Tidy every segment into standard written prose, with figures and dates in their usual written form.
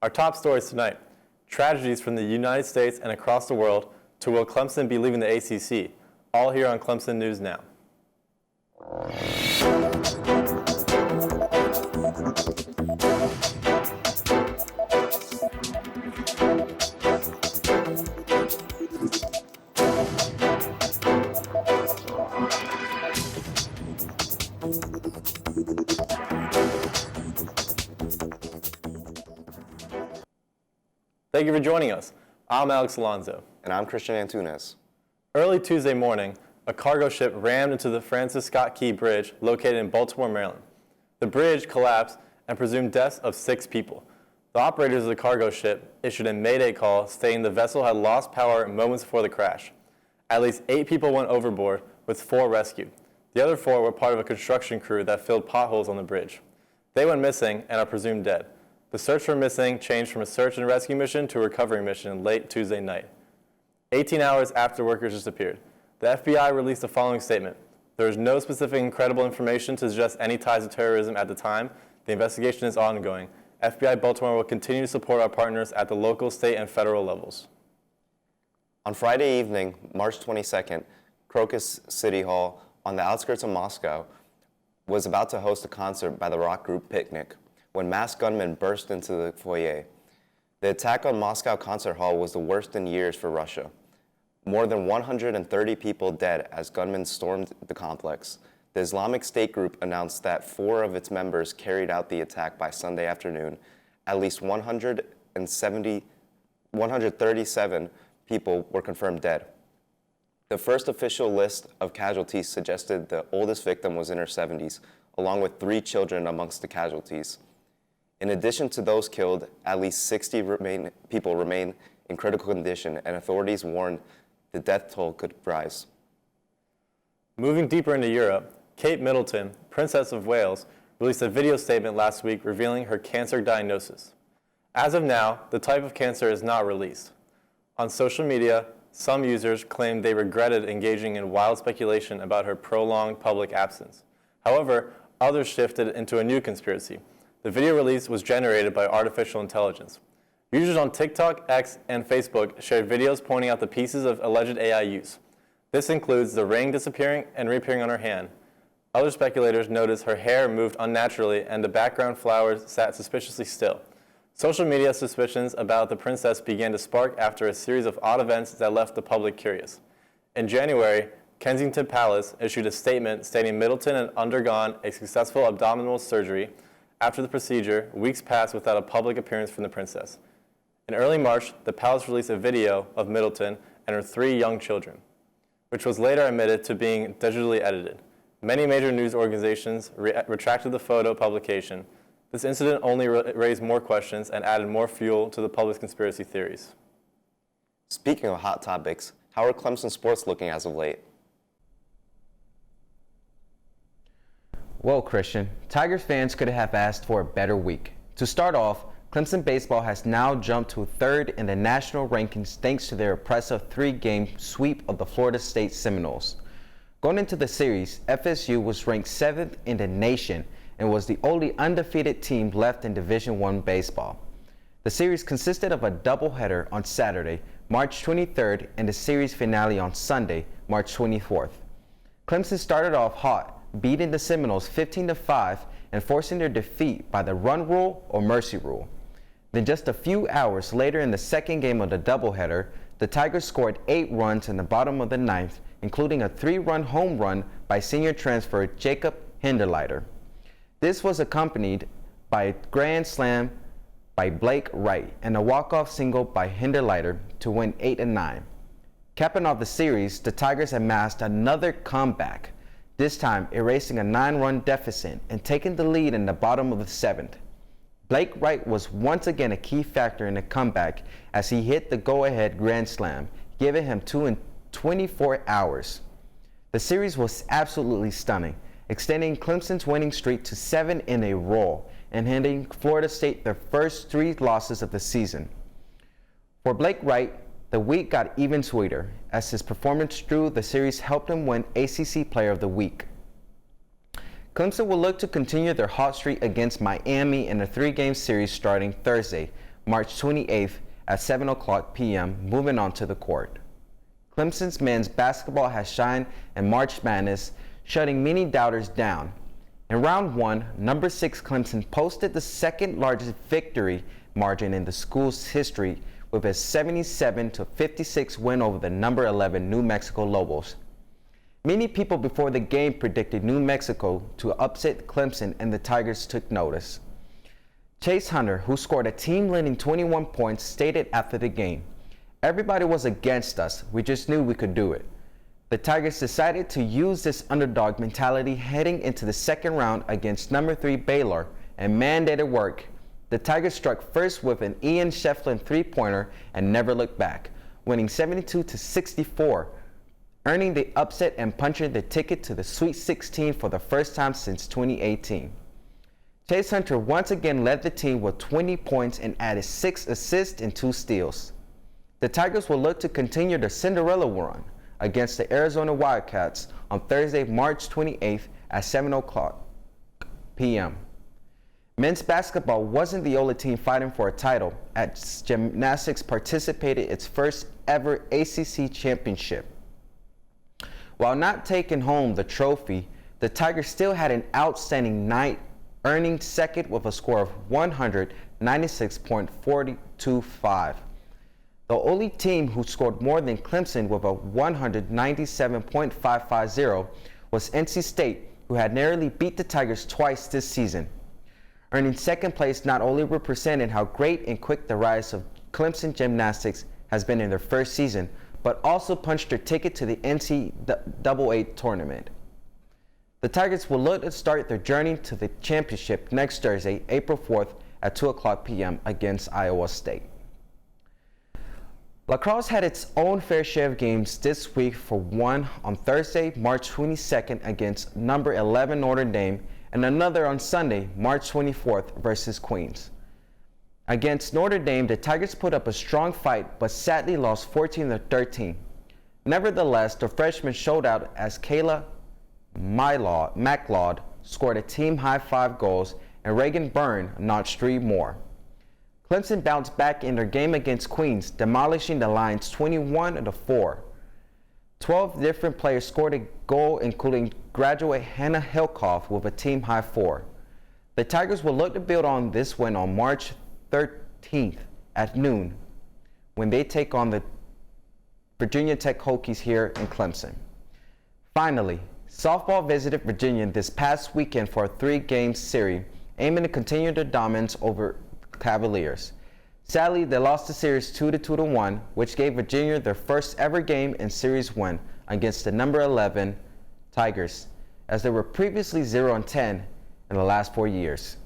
Our top stories tonight: tragedies from the United States and across the world to will Clemson be leaving the ACC, all here on Clemson News Now. Thank you for joining us. I'm Alex Alonzo. And I'm Christian Antunes. Early Tuesday morning, a cargo ship rammed into the Francis Scott Key Bridge located in Baltimore, Maryland. The bridge collapsed and presumed deaths of 6 people. The operators of the cargo ship issued a mayday call stating the vessel had lost power moments before the crash. At least 8 people went overboard, with 4 rescued. The other 4 were part of a construction crew that filled potholes on the bridge. They went missing and are presumed dead. The search for missing changed from a search and rescue mission to a recovery mission late Tuesday night. 18 hours after workers disappeared, the FBI released the following statement. There is no specific and credible information to suggest any ties to terrorism at the time. The investigation is ongoing. FBI Baltimore will continue to support our partners at the local, state, and federal levels. On Friday evening, March 22nd, Crocus City Hall on the outskirts of Moscow was about to host a concert by the rock group Picnic when masked gunmen burst into the foyer. The attack on Moscow Concert Hall was the worst in years for Russia. More than 130 people dead as gunmen stormed the complex. The Islamic State group announced that 4 of its members carried out the attack by Sunday afternoon. At least 137 people were confirmed dead. The first official list of casualties suggested the oldest victim was in her 70s, along with 3 children amongst the casualties. In addition to those killed, at least 60 people remain in critical condition, and authorities warned the death toll could rise. Moving deeper into Europe, Kate Middleton, Princess of Wales, released a video statement last week revealing her cancer diagnosis. As of now, the type of cancer is not released. On social media, some users claimed they regretted engaging in wild speculation about her prolonged public absence. However, others shifted into a new conspiracy. The video release was generated by artificial intelligence. Users on TikTok, X, and Facebook shared videos pointing out the pieces of alleged AI use. This includes the ring disappearing and reappearing on her hand. Other speculators noticed her hair moved unnaturally and the background flowers sat suspiciously still. Social media suspicions about the princess began to spark after a series of odd events that left the public curious. In January, Kensington Palace issued a statement stating Middleton had undergone a successful abdominal surgery. After the procedure, weeks passed without a public appearance from the princess. In early March, the palace released a video of Middleton and her 3 young children, which was later admitted to being digitally edited. Many major news organizations retracted the photo publication. This incident only raised more questions and added more fuel to the public's conspiracy theories. Speaking of hot topics, how are Clemson sports looking as of late? Well, Christian, Tigers fans could have asked for a better week. To start off, Clemson baseball has now jumped to 3rd in the national rankings thanks to their impressive 3-game sweep of the Florida State Seminoles. Going into the series, FSU was ranked 7th in the nation and was the only undefeated team left in Division I baseball. The series consisted of a doubleheader on Saturday, March 23rd, and the series finale on Sunday, March 24th. Clemson started off hot, beating the Seminoles 15-5 and forcing their defeat by the run rule or mercy rule. Then just a few hours later in the second game of the doubleheader, the Tigers scored 8 runs in the bottom of the 9th, including a 3-run home run by senior transfer Jacob Hinderleiter. This was accompanied by a grand slam by Blake Wright and a walk-off single by Hinderleiter to win 8-9. Capping off the series, the Tigers amassed another comeback, this time erasing a 9-run deficit and taking the lead in the bottom of the 7th. Blake Wright was once again a key factor in the comeback as he hit the go-ahead grand slam, giving him 2 in 24 hours. The series was absolutely stunning, extending Clemson's winning streak to 7 in a row and handing Florida State their first 3 losses of the season. For Blake Wright, the week got even sweeter as his performance through the series helped him win ACC Player of the Week. Clemson will look to continue their hot streak against Miami in a 3-game series starting Thursday, March 28th at 7 p.m., moving on to the court. Clemson's men's basketball has shined in March Madness, shutting many doubters down. In round one, number 6 Clemson posted the second largest victory margin in the school's history with a 77-56 win over the number 11 New Mexico Lobos. Many people before the game predicted New Mexico to upset Clemson, and the Tigers took notice. Chase Hunter, who scored a team-leading 21 points, stated after the game, "Everybody was against us. We just knew we could do it." The Tigers decided to use this underdog mentality heading into the second round against number 3 Baylor, and mandated work. The Tigers struck first with an Ian Shefflin three-pointer and never looked back, winning 72-64, earning the upset and punching the ticket to the Sweet 16 for the first time since 2018. Chase Hunter once again led the team with 20 points and added 6 assists and 2 steals. The Tigers will look to continue their Cinderella run against the Arizona Wildcats on Thursday, March 28th at 7 p.m. Men's basketball wasn't the only team fighting for a title, as gymnastics participated its first ever ACC championship. While not taking home the trophy, the Tigers still had an outstanding night, earning second with a score of 196.425. The only team who scored more than Clemson with a 197.550 was NC State, who had narrowly beat the Tigers twice this season. Earning second place not only represented how great and quick the rise of Clemson gymnastics has been in their first season, but also punched their ticket to the NCAA tournament. The Tigers will look to start their journey to the championship next Thursday, April 4th at 2 p.m. against Iowa State. Lacrosse had its own fair share of games this week, for one on Thursday, March 22nd against number 11 Notre Dame, and another on Sunday, March 24th versus Queens. Against Notre Dame, the Tigers put up a strong fight, but sadly lost 14-13. Nevertheless, the freshmen showed out as Kayla MacLeod scored a team-high 5 goals, and Reagan Byrne notched 3 more. Clemson bounced back in their game against Queens, demolishing the Lions 21-4. 12 different players scored a goal, including graduate Hannah Hilkoff with a team-high 4. The Tigers will look to build on this win on March 13th at noon when they take on the Virginia Tech Hokies here in Clemson. Finally, softball visited Virginia this past weekend for a 3-game series, aiming to continue their dominance over Cavaliers. Sadly, they lost the series 2-1, which gave Virginia their first ever game and series win against the number 11 Tigers, as they were previously 0-10 in the last 4 years.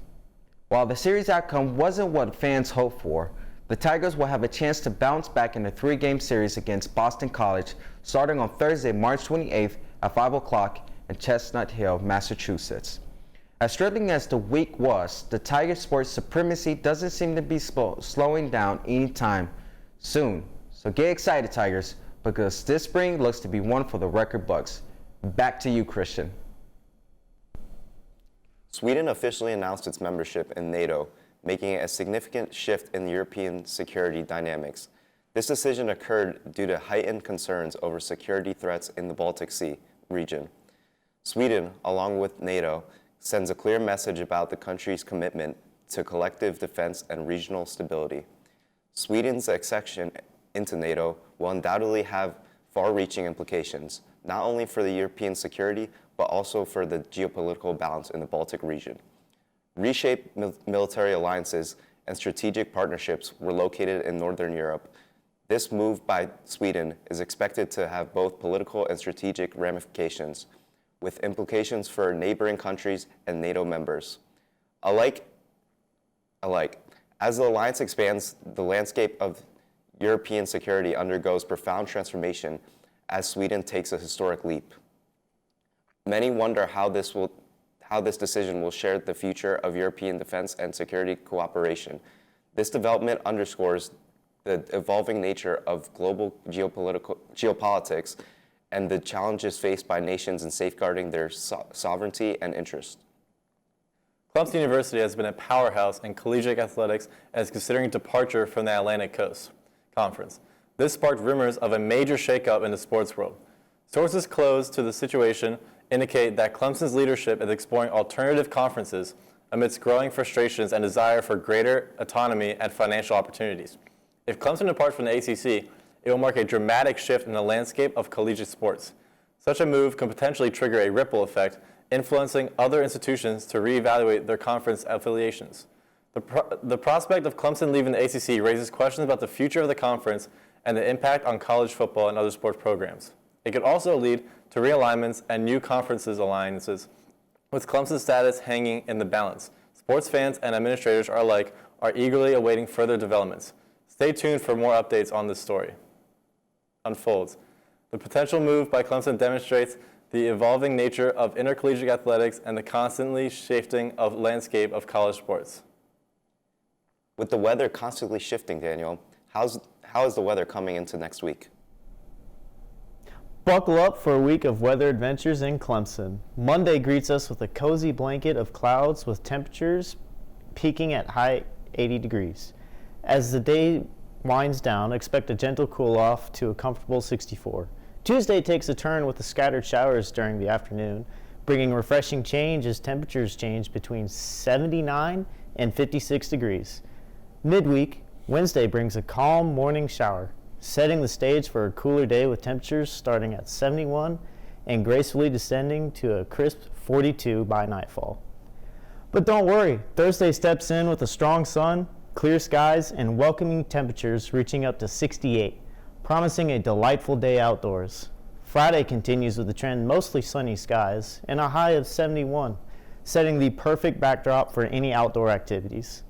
While the series outcome wasn't what fans hoped for, the Tigers will have a chance to bounce back in a 3-game series against Boston College starting on Thursday, March 28th at 5 in Chestnut Hill, Massachusetts. As thrilling as the week was, the Tiger sports supremacy doesn't seem to be slowing down anytime soon. So get excited, Tigers, because this spring looks to be one for the record books. Back to you, Christian. Sweden officially announced its membership in NATO, making it a significant shift in European security dynamics. This decision occurred due to heightened concerns over security threats in the Baltic Sea region. Sweden, along with NATO, sends a clear message about the country's commitment to collective defense and regional stability. Sweden's accession into NATO will undoubtedly have far-reaching implications, not only for the European security, but also for the geopolitical balance in the Baltic region. Reshaped military alliances and strategic partnerships were located in Northern Europe. This move by Sweden is expected to have both political and strategic ramifications, with implications for neighboring countries and NATO members. Alike, as the alliance expands, the landscape of European security undergoes profound transformation as Sweden takes a historic leap. Many wonder how this decision will shape the future of European defense and security cooperation. This development underscores the evolving nature of global geopolitics and the challenges faced by nations in safeguarding their sovereignty and interests. Clemson University has been a powerhouse in collegiate athletics and is considering departure from the Atlantic Coast Conference. This sparked rumors of a major shakeup in the sports world. Sources close to the situation indicate that Clemson's leadership is exploring alternative conferences amidst growing frustrations and desire for greater autonomy and financial opportunities. If Clemson departs from the ACC, it will mark a dramatic shift in the landscape of collegiate sports. Such a move can potentially trigger a ripple effect, influencing other institutions to reevaluate their conference affiliations. The prospect of Clemson leaving the ACC raises questions about the future of the conference and the impact on college football and other sports programs. It could also lead to realignments and new conferences alliances, with Clemson's status hanging in the balance. Sports fans and administrators alike are eagerly awaiting further developments. Stay tuned for more updates on this story unfolds. The potential move by Clemson demonstrates the evolving nature of intercollegiate athletics and the constantly shifting landscape of college sports. With the weather constantly shifting, Daniel, how is the weather coming into next week? Buckle up for a week of weather adventures in Clemson. Monday greets us with a cozy blanket of clouds with temperatures peaking at high 80 degrees. As the day winds down, expect a gentle cool off to a comfortable 64. Tuesday takes a turn with the scattered showers during the afternoon, bringing refreshing change as temperatures change between 79 and 56 degrees. Midweek, Wednesday brings a calm morning shower, setting the stage for a cooler day with temperatures starting at 71 and gracefully descending to a crisp 42 by nightfall. But don't worry, Thursday steps in with a strong sun, clear skies, and welcoming temperatures reaching up to 68, promising a delightful day outdoors. Friday continues with a trend mostly sunny skies and a high of 71, setting the perfect backdrop for any outdoor activities.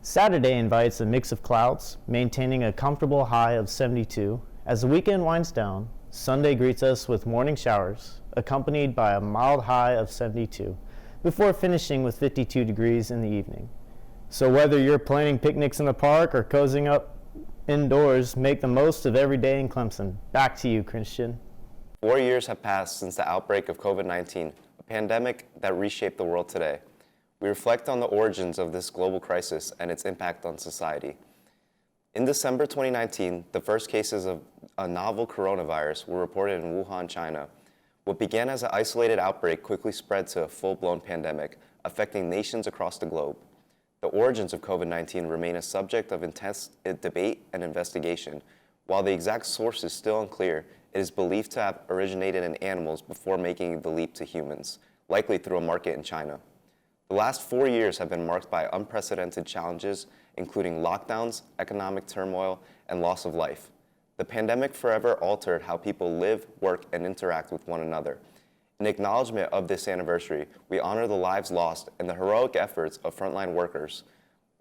Saturday invites a mix of clouds, maintaining a comfortable high of 72. As the weekend winds down, Sunday greets us with morning showers, accompanied by a mild high of 72, before finishing with 52 degrees in the evening. So whether you're planning picnics in the park or cozying up indoors, make the most of every day in Clemson. Back to you, Christian. 4 years have passed since the outbreak of COVID-19, a pandemic that reshaped the world today. We reflect on the origins of this global crisis and its impact on society. In December 2019, the first cases of a novel coronavirus were reported in Wuhan, China. What began as an isolated outbreak quickly spread to a full-blown pandemic, affecting nations across the globe. The origins of COVID-19 remain a subject of intense debate and investigation. While the exact source is still unclear, it is believed to have originated in animals before making the leap to humans, likely through a market in China. The last 4 years have been marked by unprecedented challenges, including lockdowns, economic turmoil, and loss of life. The pandemic forever altered how people live, work, and interact with one another. In acknowledgement of this anniversary, we honor the lives lost and the heroic efforts of frontline workers.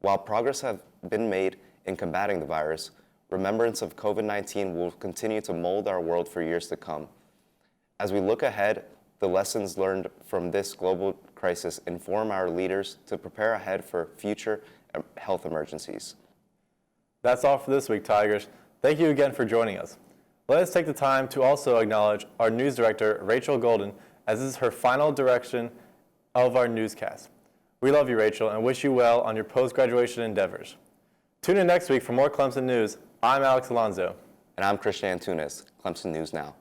While progress has been made in combating the virus, remembrance of COVID-19 will continue to mold our world for years to come. As we look ahead, the lessons learned from this global crisis inform our leaders to prepare ahead for future health emergencies. That's all for this week, Tigers. Thank you again for joining us. Let us take the time to also acknowledge our news director, Rachel Golden, as this is her final direction of our newscast. We love you, Rachel, and wish you well on your post-graduation endeavors. Tune in next week for more Clemson news. I'm Alex Alonzo. And I'm Christian Antunes, Clemson News Now.